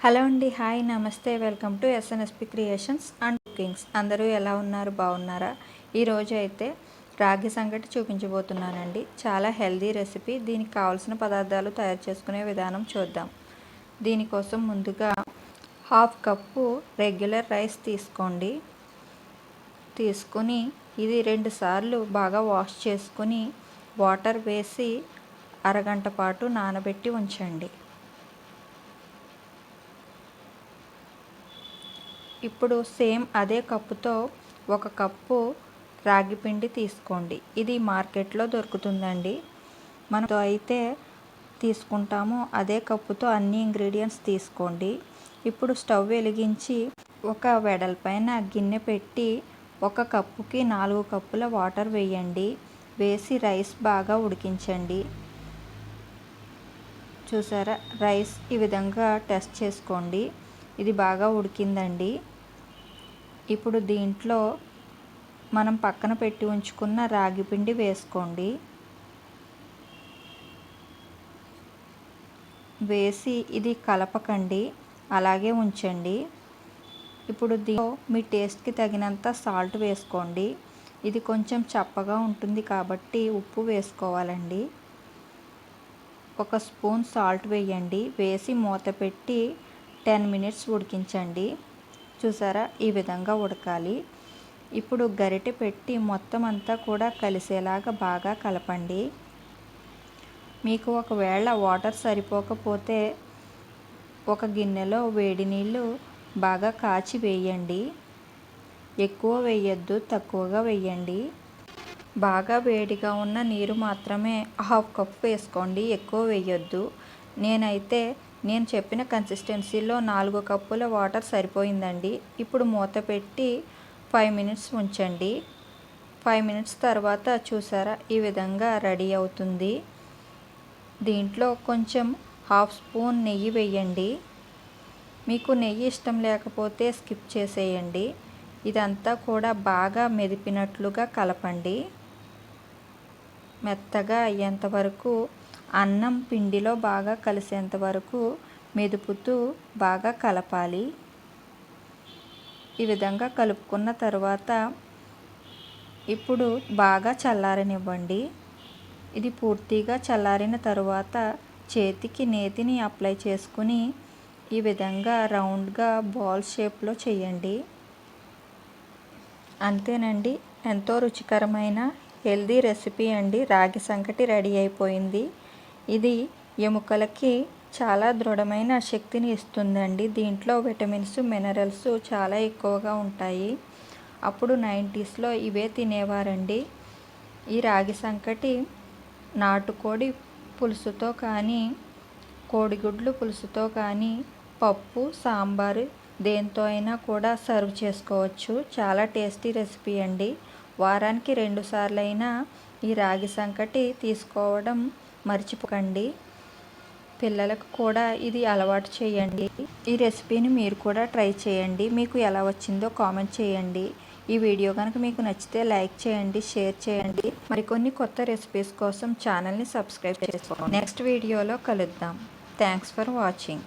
Hello అండి, hi, నమస్తే, welcome to Snsp creations and cookings. అందరూ ఎలా ఉన్నారు, బాగున్నారా? ఈరోజు అయితే రాగి సంగటి చూపించబోతున్నానండి. చాలా హెల్దీ రెసిపీ. దీనికి కావాల్సిన పదార్థాలు తయారు చేసుకునే విధానం చూద్దాం. దీనికోసం ముందుగా 1/2 కప్పు రెగ్యులర్ రైస్ తీసుకుని ఇది 2 సార్లు బాగా వాష్ చేసుకుని వాటర్ వేసి అరగంట పాటు నానబెట్టి ఉంచండి. ఇప్పుడు సేమ్ అదే కప్పుతో 1 కప్పు రాగి పిండి తీసుకోండి. ఇది మార్కెట్లో దొరుకుతుందండి. మనం అయితే తీసుకుంటామో అదే కప్పుతో అన్ని ఇంగ్రీడియంట్స్ తీసుకోండి. ఇప్పుడు స్టవ్ వెలిగించి ఒక వెడల్పైన గిన్నె పెట్టి 1 కప్పుకి 4 కప్పుల వాటర్ వేయండి. వేసి రైస్ బాగా ఉడికించండి. చూసారా, రైస్ ఈ విధంగా టెస్ట్ చేసుకోండి. ఇది బాగా ఉడికిందండి. ఇప్పుడు దీంట్లో మనం పక్కన పెట్టి ఉంచుకున్న రాగి పిండి వేసుకోండి. వేసి ఇది కలపకండి, అలాగే ఉంచండి. ఇప్పుడు దీంట్లో మీ టేస్ట్కి తగినంత సాల్ట్ వేసుకోండి. ఇది కొంచెం చప్పగా ఉంటుంది కాబట్టి ఉప్పు వేసుకోవాలండి. 1 స్పూన్ సాల్ట్ వేయండి. వేసి మూత పెట్టి 10 మినిట్స్ ఉడికించండి. చూసారా, ఈ విధంగా ఉడకాలి. ఇప్పుడు గరిటె పెట్టి మొత్తం అంతా కూడా కలిసేలాగా బాగా కలపండి. మీకు ఒకవేళ వాటర్ సరిపోకపోతే ఒక గిన్నెలో వేడి నీళ్ళు బాగా కాచి వేయండి. ఎక్కువ వేయొద్దు, తక్కువగా వేయండి. బాగా వేడిగా ఉన్న నీరు మాత్రమే 1/2 కప్ వేసుకోండి, ఎక్కువ వేయొద్దు. నేను చెప్పిన కన్సిస్టెన్సీలో 4 కప్పుల వాటర్ సరిపోయిందండి. ఇప్పుడు మూత పెట్టి 5 మినిట్స్ ఉంచండి. 5 మినిట్స్ తర్వాత చూసారా, ఈ విధంగా రెడీ అవుతుంది. దీంట్లో కొంచెం 1/2 స్పూన్ నెయ్యి వేయండి. మీకు నెయ్యి ఇష్టం లేకపోతే స్కిప్ చేసేయండి. ఇదంతా కూడా బాగా మెదిపినట్లుగా కలపండి. మెత్తగా అయ్యేంత వరకు, అన్నం పిండిలో బాగా కలిసేంత వరకు మెదుపుతూ బాగా కలపాలి. ఈ విధంగా కలుపుకున్న తర్వాత ఇప్పుడు బాగా చల్లారనివ్వండి. ఇది పూర్తిగా చల్లారిన తరువాత చేతికి నేతిని అప్లై చేసుకుని ఈ విధంగా రౌండ్గా బాల్ షేప్లో చేయండి. అంతేనండి, ఎంతో రుచికరమైన హెల్దీ రెసిపీ అండి. రాగి సంగటి రెడీ అయిపోయింది. ఇది ఎముకలకి చాలా దృఢమైన శక్తిని ఇస్తుందండి. దీంట్లో విటమిన్స్, మినరల్స్ చాలా ఎక్కువగా ఉంటాయి. అప్పుడు 90స్లో ఇవే తినేవారండి. ఈ రాగి సంగటి నాటుకోడి పులుసుతో కానీ, కోడిగుడ్లు పులుసుతో కానీ, పప్పు, సాంబారు దేంతో అయినా కూడా సర్వ్ చేసుకోవచ్చు. చాలా టేస్టీ రెసిపీ అండి. వారానికి 2 సార్లైనా ఈ రాగి సంగటి తీసుకోవడం మర్చిపోకండి. పిల్లలకు కూడా ఇది అలవాటు చేయండి. ఈ రెసిపీని మీరు కూడా ట్రై చేయండి. మీకు ఎలా వచ్చిందో కామెంట్ చేయండి. ఈ వీడియో కనుక మీకు నచ్చితే లైక్ చేయండి, షేర్ చేయండి. మరికొన్ని కొత్త రెసిపీస్ కోసం ఛానల్ని సబ్స్క్రైబ్ చేసుకోండి. నెక్స్ట్ వీడియోలో కలుద్దాం. Thanks for watching.